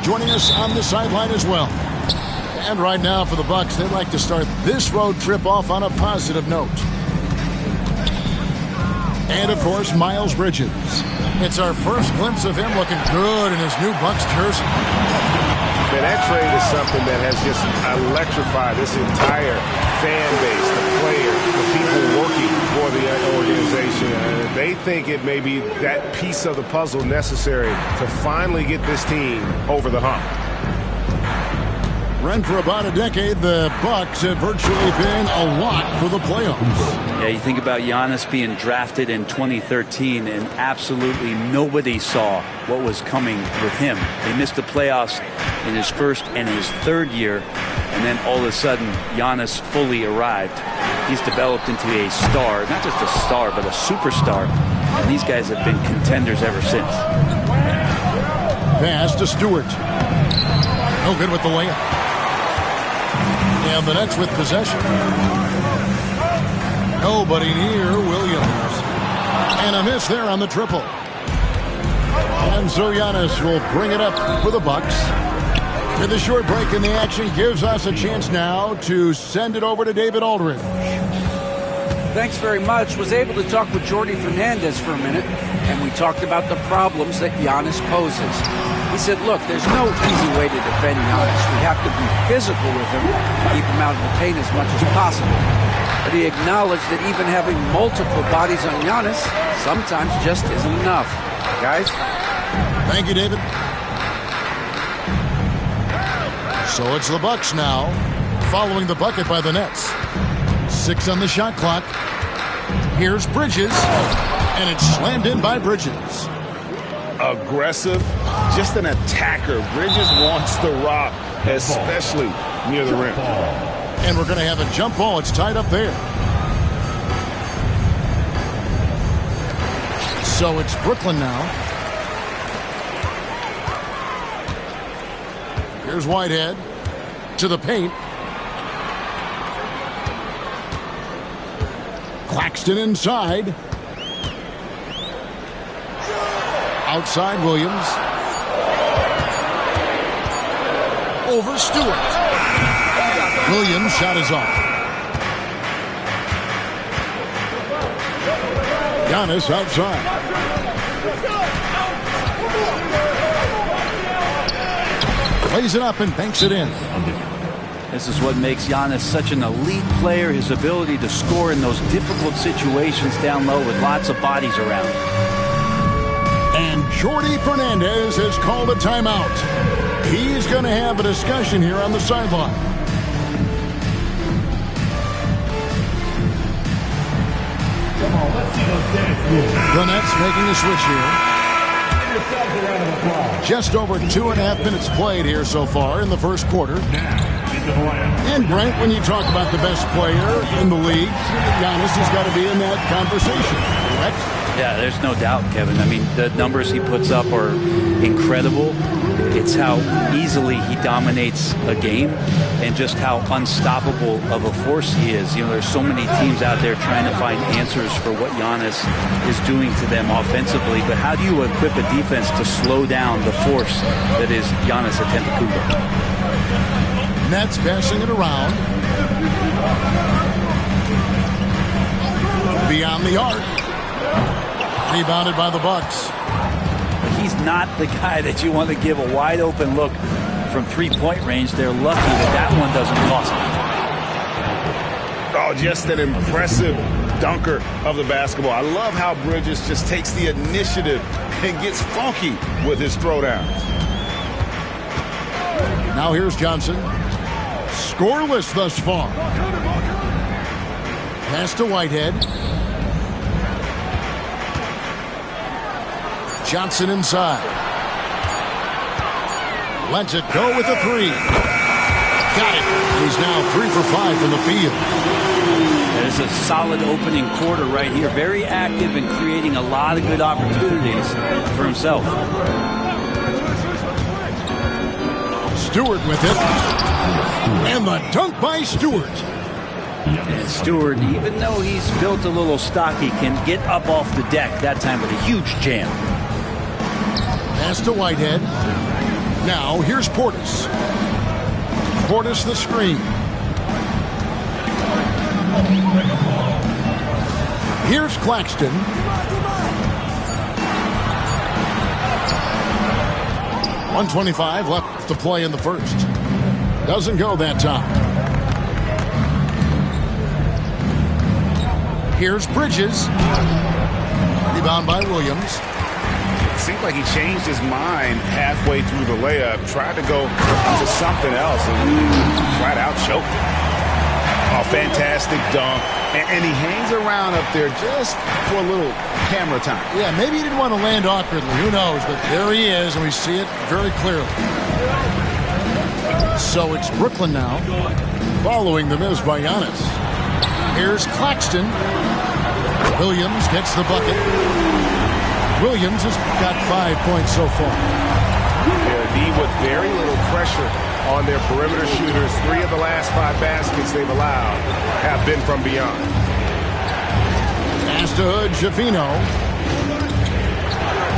joining us on the sideline as well. And right now for the Bucks, they'd like to start this road trip off on a positive note. And, of course, Miles Bridges. It's our first glimpse of him looking good in his new Bucks jersey. Man, that trade is something that has just electrified this entire fan base, the players, the people working for the organization. They think it may be that piece of the puzzle necessary to finally get this team over the hump. Run for about a decade, the Bucks have virtually been a lock for the playoffs. Yeah, you think about Giannis being drafted in 2013, and absolutely nobody saw what was coming with him. They missed the playoffs in his first and his third year, and then all of a sudden, Giannis fully arrived. He's developed into a star, not just a star, but a superstar, and these guys have been contenders ever since. Pass to Stewart. No good with the layup. And the Nets with possession. Nobody near Williams. And a miss there on the triple. And so Giannis will bring it up for the Bucks. With a short break in the action, gives us a chance now to send it over to David Aldridge. Thanks very much. Was able to talk with Jordi Fernandez for a minute, and we talked about the problems that Giannis poses. He said, look, there's no easy way to defend Giannis. We have to be physical with him, keep him out of the paint as much as possible. But he acknowledged that even having multiple bodies on Giannis sometimes just isn't enough. Guys? Thank you, David. So it's the Bucks now, following the bucket by the Nets. 6 on the shot clock. Here's Bridges, and it's slammed in by Bridges. Aggressive, just an attacker. Bridges wants the rock, especially near the rim. And we're going to have a jump ball. It's tied up there. So it's Brooklyn now. Here's Whitehead to the paint. Claxton inside. Outside Williams. Over Stewart. Williams' shot is off. Giannis outside. Plays it up and banks it in. This is what makes Giannis such an elite player, his ability to score in those difficult situations down low with lots of bodies around. And Jordi Fernandez has called a timeout. He's going to have a discussion here on the sideline. Come on, let's see those dance moves. The Nets making the switch here. Just over 2.5 minutes played here so far in the first quarter. And Brent, when you talk about the best player in the league, Giannis has got to be in that conversation, correct? Yeah, there's no doubt, Kevin. I mean, the numbers he puts up are incredible. It's how easily he dominates a game and just how unstoppable of a force he is. You know, there's so many teams out there trying to find answers for what Giannis is doing to them offensively. But how do you equip a defense to slow down the force that is Giannis Antetokounmpo? Nets passing it around. Beyond the arc. Rebounded by the Bucks. He's not the guy that you want to give a wide open look from three-point range. They're lucky that one doesn't cost them. Oh, just an impressive dunker of the basketball. I love how Bridges just takes the initiative and gets funky with his throwdowns. Now here's Johnson. Scoreless thus far. Pass to Whitehead. Johnson inside. Lets it go with a three. Got it. He's now 3 for 5 from the field. It's a solid opening quarter right here. Very active and creating a lot of good opportunities for himself. Stewart with it. And the dunk by Stewart. And Stewart, even though he's built a little stocky, can get up off the deck that time with a huge jam. Pass to Whitehead. Now, here's Portis. Portis the screen. Here's Claxton. .125 left to play in the first. Doesn't go that time. Here's Bridges. Rebound by Williams. It seemed like he changed his mind halfway through the layup, tried to go to something else, and flat out choked it. A fantastic dunk, and he hangs around up there just for a little camera time. Yeah, maybe he didn't want to land awkwardly. Who knows? But there he is, and we see it very clearly. So it's Brooklyn now, following the miss by Giannis. Here's Claxton. Williams gets the bucket. Williams has got 5 points so far. Yeah, with very little pressure on their perimeter shooters. 3 of the last 5 baskets they've allowed have been from beyond. Pass to Hood, Javino.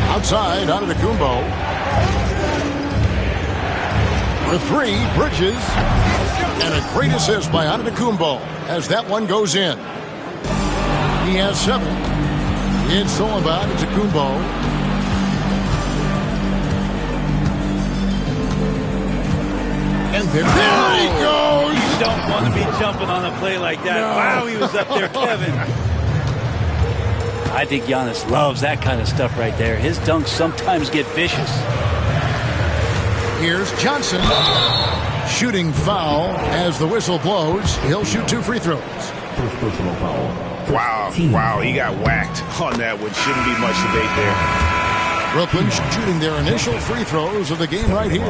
Outside, Antetokounmpo. For 3, Bridges. And a great assist by Antetokounmpo as that one goes in. He has 7. It's all about Antetokounmpo. And there he goes. You don't want to be jumping on a play like that. No. Wow, he was up there, Kevin. I think Giannis loves that kind of stuff right there. His dunks sometimes get vicious. Here's Johnson. Shooting foul as the whistle blows. He'll shoot 2 free throws. First personal foul. Wow, he got whacked on that one. Shouldn't be much debate there. Brooklyn shooting their initial free throws of the game right here.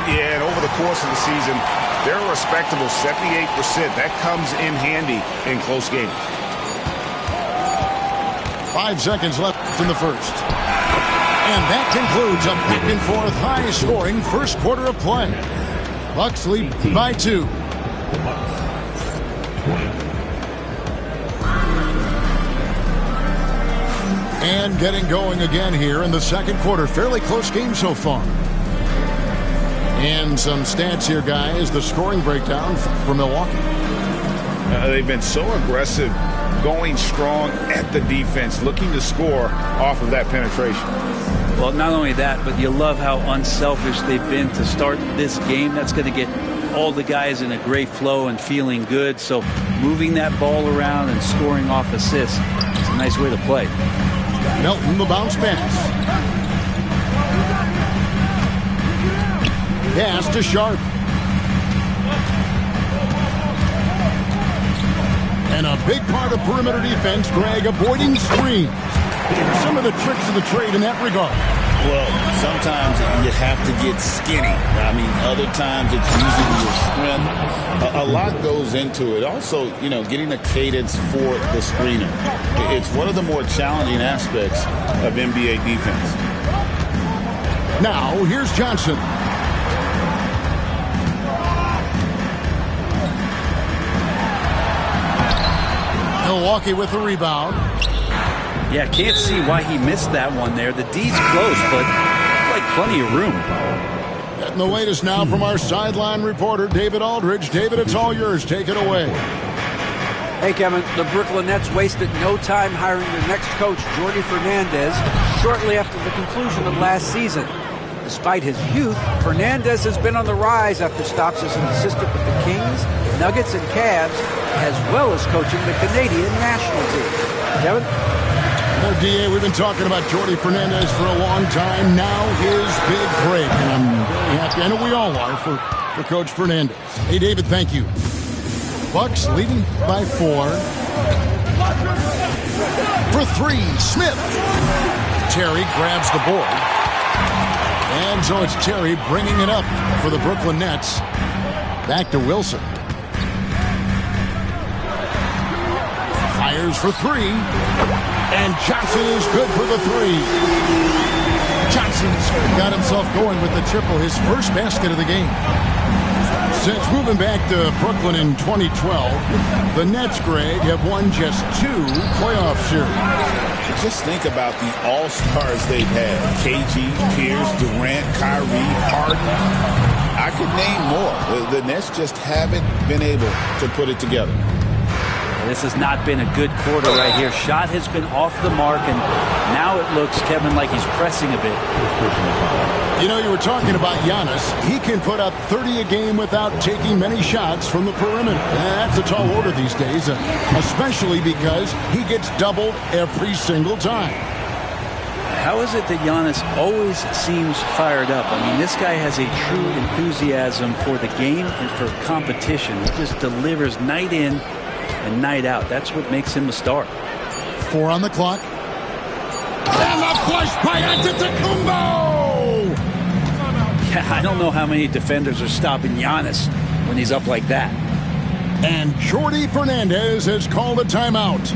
Yeah, and over the course of the season, they're a respectable 78%. That comes in handy in close games. 5 seconds left in the first. And that concludes a back-and-forth high-scoring first quarter of play. Bucks lead by 2. And getting going again here in the second quarter. Fairly close game so far. And some stats here, guys. The scoring breakdown for Milwaukee. They've been so aggressive, going strong at the defense, looking to score off of that penetration. Well, not only that, but you love how unselfish they've been to start this game. That's going to get all the guys in a great flow and feeling good. So moving that ball around and scoring off assists is a nice way to play. Melton, the bounce pass. Pass to Sharp. And a big part of perimeter defense, Greg, avoiding screens. Some of the tricks of the trade in that regard. Well, sometimes you have to get skinny. I mean, other times it's using your strength. A lot goes into it. Also, getting a cadence for the screener. It's one of the more challenging aspects of NBA defense. Now, here's Johnson. Milwaukee with the rebound. Yeah, can't see why he missed that one there. The D's close, but like plenty of room. Getting the latest now from our sideline reporter, David Aldridge. David, it's all yours. Take it away. Hey, Kevin, the Brooklyn Nets wasted no time hiring their next coach, Jordi Fernandez, shortly after the conclusion of last season. Despite his youth, Fernandez has been on the rise after stops as an assistant with the Kings, Nuggets, and Cavs, as well as coaching the Canadian national team. Kevin? Well, DA, we've been talking about Jordi Fernandez for a long time. Now his big break, and I'm very happy. I know we all are for Coach Fernandez. Hey, David, thank you. Bucks leading by 4. For 3, Smith. Terry grabs the board. And so it's Terry bringing it up for the Brooklyn Nets. Back to Wilson. Fires for 3. And Johnson is good for the 3. Johnson's got himself going with the triple, his first basket of the game. Since moving back to Brooklyn in 2012, the Nets, Greg, have won just 2 playoff series. just think about the all-stars they've had. KG, Pierce, Durant, Kyrie, Harden. I could name more. The Nets just haven't been able to put it together. This has not been a good quarter right here. Shot has been off the mark, and now it looks, Kevin, like he's pressing a bit. You know, you were talking about Giannis. He can put up 30 a game without taking many shots from the perimeter. That's a tall order these days, especially because he gets doubled every single time. How is it that Giannis always seems fired up? I mean, this guy has a true enthusiasm for the game and for competition. He just delivers night in and night out. That's what makes him a star. 4 on the clock. And a flush by Antetokounmpo! Yeah, I don't know how many defenders are stopping Giannis when he's up like that. And Jordi Fernandez has called a timeout.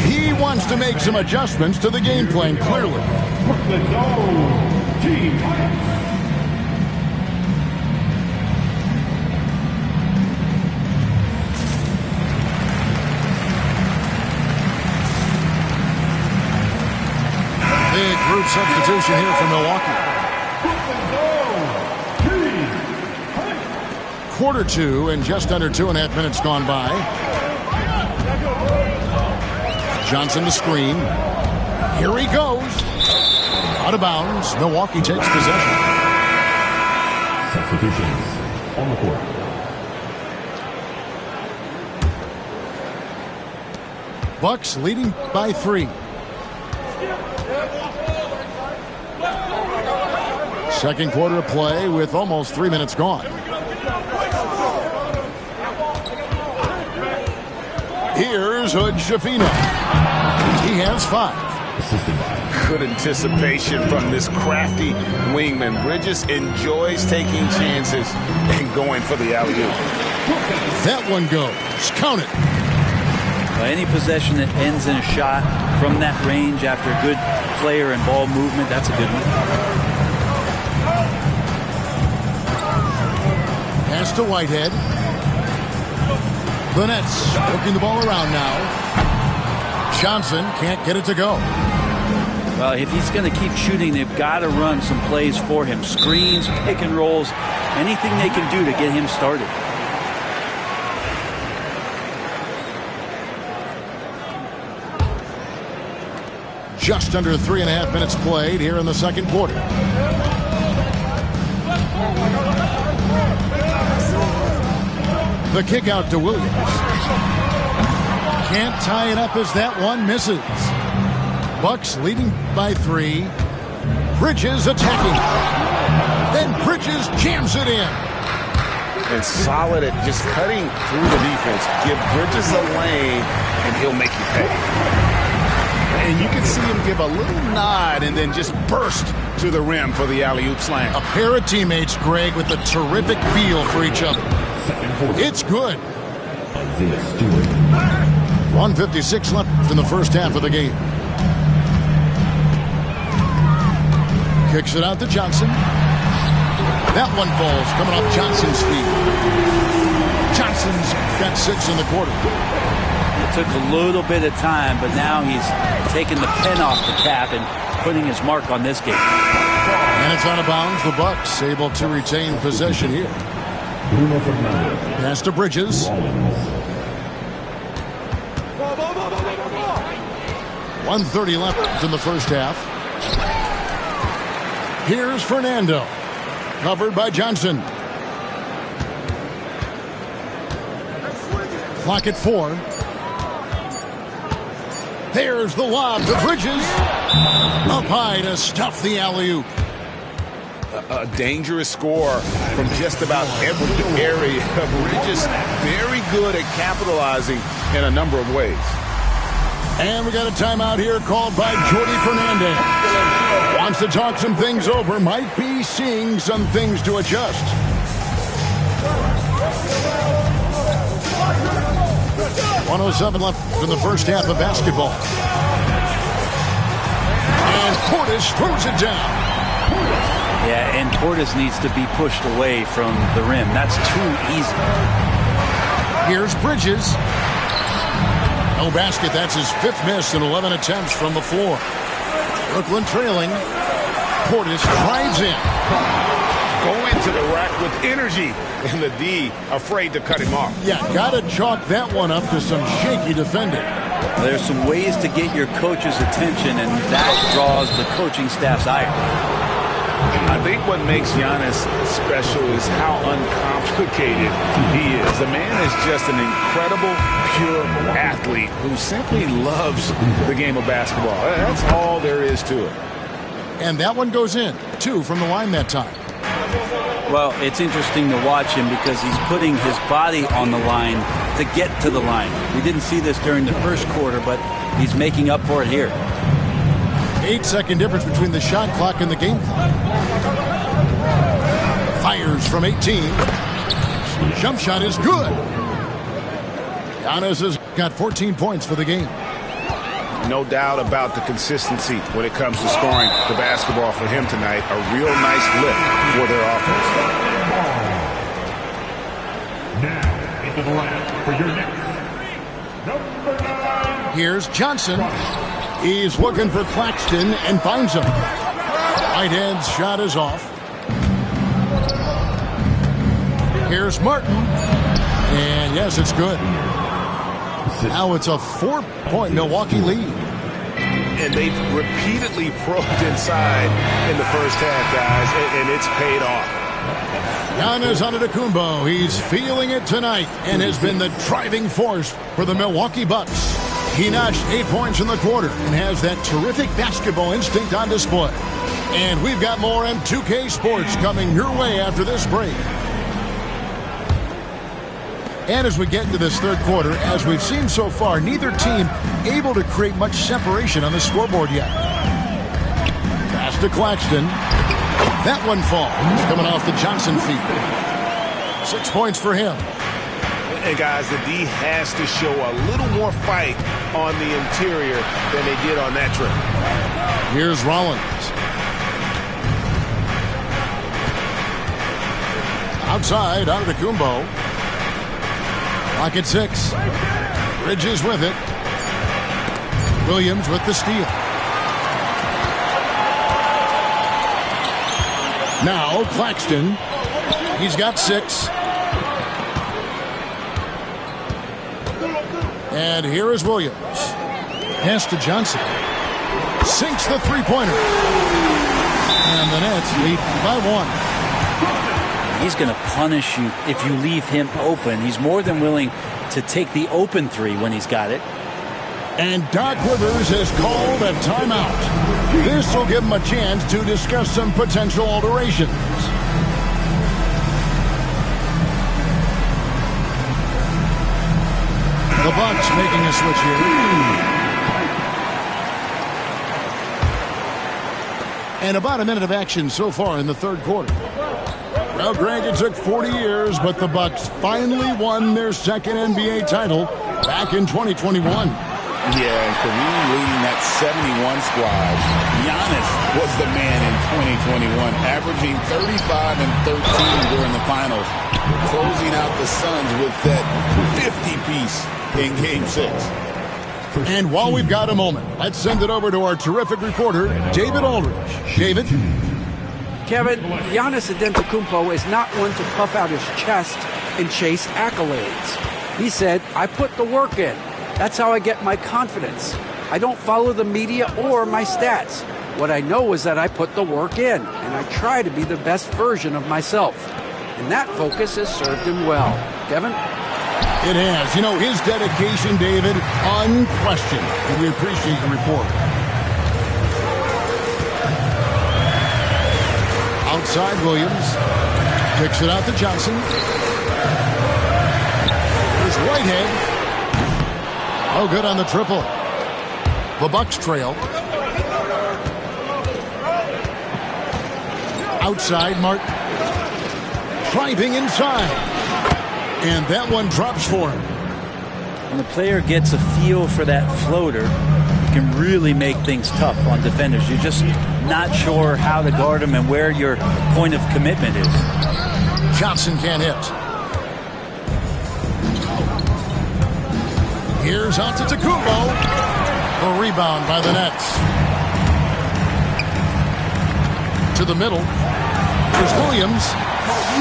He wants to make some adjustments to the game plan, clearly. Big group substitution here for Milwaukee. Quarter 2 and just under 2.5 minutes gone by. Johnson to screen. Here he goes. Out of bounds. Milwaukee takes possession. Substitutions on the court. Bucks leading by 3. Second quarter of play with almost 3 minutes gone. Here's Hood Schifino. He has 5. Good anticipation from this crafty wingman. Bridges enjoys taking chances and going for the alley-oop. That one goes. Count it. Any possession that ends in a shot from that range after a good player and ball movement, that's a good one. Pass to Whitehead. The Nets working the ball around now. Johnson can't get it to go. Well, if he's going to keep shooting, they've got to run some plays for him. Screens, pick and rolls, anything they can do to get him started. Just under 3.5 minutes played here in the second quarter. The kick out to Williams. Can't tie it up as that one misses. Bucks leading by 3. Bridges attacking. Then Bridges jams it in. And solid at just cutting through the defense. Give Bridges a lane, and he'll make you pay. And you can see him give a little nod and then just burst to the rim for the alley-oop slam. A pair of teammates, Greg, with a terrific feel for each other. It's good. 1:56 left in the first half of the game. Kicks it out to Johnson. That one falls coming off Johnson's feet. Johnson's got 6 in the quarter. It took a little bit of time, but now he's taking the pen off the cap and putting his mark on this game. And it's out of bounds. The Bucks able to retain possession here. Pass to Bridges. 1:30 left in the first half. Here's Fernando. Covered by Johnson. Clock at 4. There's the lob to Bridges. Up high to stuff the alley-oop. A dangerous score from just about every area. Bridges very good at capitalizing in a number of ways. And we got a timeout here called by Jordi Fernandez. Wants to talk some things over. Might be seeing some things to adjust. .107 left in the first half of basketball. And Portis throws it down. Yeah, and Portis needs to be pushed away from the rim. That's too easy. Here's Bridges. No basket. That's his 5th miss in 11 attempts from the floor. Brooklyn trailing. Portis drives in. Go into the rack with energy, and the D afraid to cut him off. Yeah, got to chalk that one up to some shaky defending. There's some ways to get your coach's attention, and that draws the coaching staff's ire. I think what makes Giannis special is how uncomplicated he is. The man is just an incredible, pure athlete who simply loves the game of basketball. That's all there is to it. And that one goes in. 2 from the line that time. Well, it's interesting to watch him because he's putting his body on the line to get to the line. We didn't see this during the first quarter, but he's making up for it here. 8-second difference between the shot clock and the game clock. Fires from 18. Jump shot is good. Giannis has got 14 points for the game. No doubt about the consistency when it comes to scoring the basketball for him tonight. A real nice lift for their offense. Now into the line for your next number 9. Here's Johnson. He's looking for Claxton and finds him. Right-hand shot is off. Here's Martin. And yes, it's good. Now it's a 4-point Milwaukee lead. And they've repeatedly probed inside in the first half, guys, and it's paid off. Giannis Antetokounmpo, he's feeling it tonight and has been the driving force for the Milwaukee Bucks. He notched 8 points in the quarter and has that terrific basketball instinct on display. And we've got more M2K Sports coming your way after this break. And as we get into this third quarter, as we've seen so far, neither team able to create much separation on the scoreboard yet. Pass to Claxton. That one falls, coming off the Johnson feed. 6 points for him. And guys, the D has to show a little more fight on the interior than they did on that trip. Here's Rollins. Outside, Antetokounmpo. Clock at 6. Bridges with it. Williams with the steal. Now Claxton. He's got 6. And here is Williams. Pass to Johnson. Sinks the three-pointer. And the Nets lead by 1. He's going to punish you if you leave him open. He's more than willing to take the open 3 when he's got it. And Doc Rivers has called a timeout. This will give him a chance to discuss some potential alterations. The Bucks making a switch here. And about a minute of action so far in the third quarter. Well, Greg, it took 40 years, but the Bucks finally won their second NBA title back in 2021. Yeah, and Kareem leading that 71 squad. Giannis was the man in 2021, averaging 35 and 13 during the finals, closing out the Suns with that 50-piece in Game 6. And while we've got a moment, let's send it over to our terrific reporter, David Aldridge. David? Kevin, Giannis Antetokounmpo is not one to puff out his chest and chase accolades. He said, I put the work in. That's how I get my confidence. I don't follow the media or my stats. What I know is that I put the work in, and I try to be the best version of myself. And that focus has served him well. Kevin? It has. You know, his dedication, David, unquestioned. And we appreciate the report. Outside, Williams kicks it out to Johnson. Here's Whitehead. Oh, good on the triple. The Bucks trail. Outside, Martin. Driving inside. And that one drops for him. When the player gets a feel for that floater, it can really make things tough on defenders. You're just not sure how to guard them and where your point of commitment is. Johnson can't hit. Here's Antetokounmpo. A rebound by the Nets. To the middle. Here's Williams.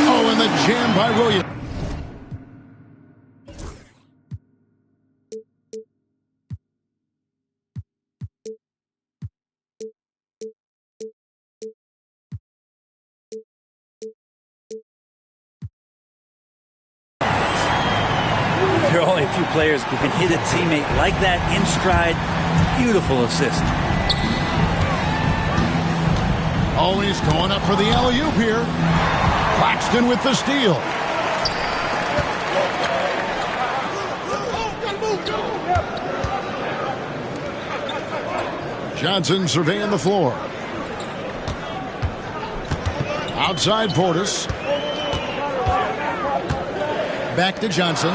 Oh, and the jam by Williams. There are only a few players who can hit a teammate like that in stride. Beautiful assist. Always going up for the alley-oop here. Claxton with the steal. Johnson surveying the floor. Outside Portis. Back to Johnson.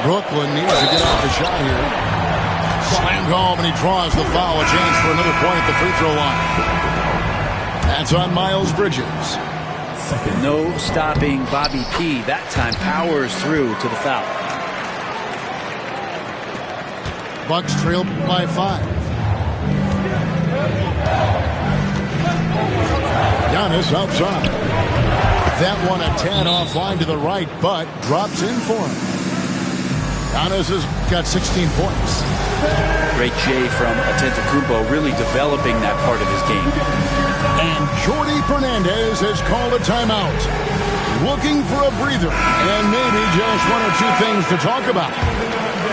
Brooklyn needs to get off the shot here. Slammed home, and he draws the foul. A chance for another point at the free throw line. That's on Miles Bridges. No stopping Bobby P. That time powers through to the foul. Bucks trail by 5. Giannis outside. That one a tad offline to the right, but drops in for him. Giannis has got 16 points. Great J from Antetokounmpo, really developing that part of his game. And Jordi Fernandez has called a timeout. Looking for a breather and maybe just one or two things to talk about.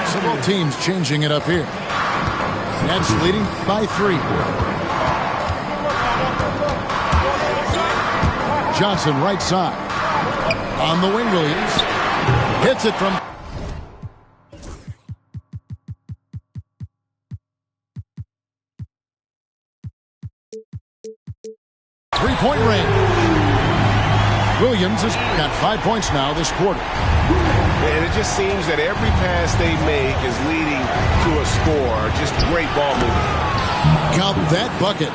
So both teams changing it up here. Nets leading by 3. Johnson right side. On the wing, Williams. Hits it from... Three-point range. Williams has got 5 points now this quarter. And it just seems that every pass they make is leading to a score. Just great ball movement. Count that bucket.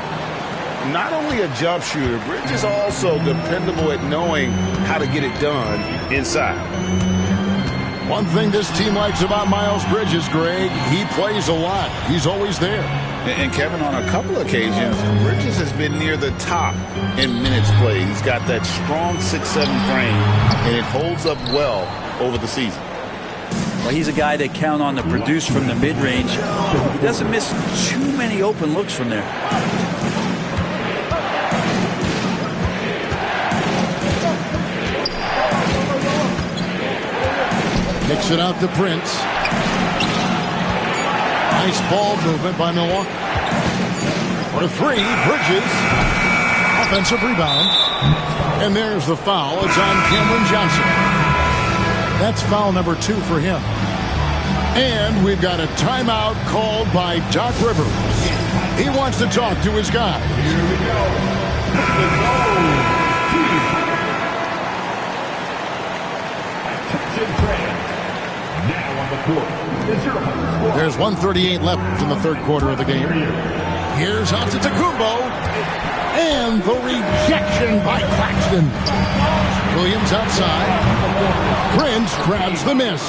Not only a jump shooter, Bridges also dependable at knowing how to get it done inside. One thing this team likes about Miles Bridges, Greg, he plays a lot. He's always there. And Kevin, on a couple occasions, Bridges has been near the top in minutes played. He's got that strong 6'7" frame, and it holds up well over the season. Well, he's a guy they count on to produce from the mid-range. He doesn't miss too many open looks from there. Kicks it out to Prince. Nice ball movement by Milwaukee. For 3, Bridges. Offensive rebound. And there's the foul. It's on Cameron Johnson. That's foul number 2 for him. And we've got a timeout called by Doc Rivers. He wants to talk to his guys. Here we go. Now on the court is your score. There's 1:38 left in the third quarter of the game. Here's Antetokounmpo. And the rejection by Claxton. Williams outside. Prince grabs the miss.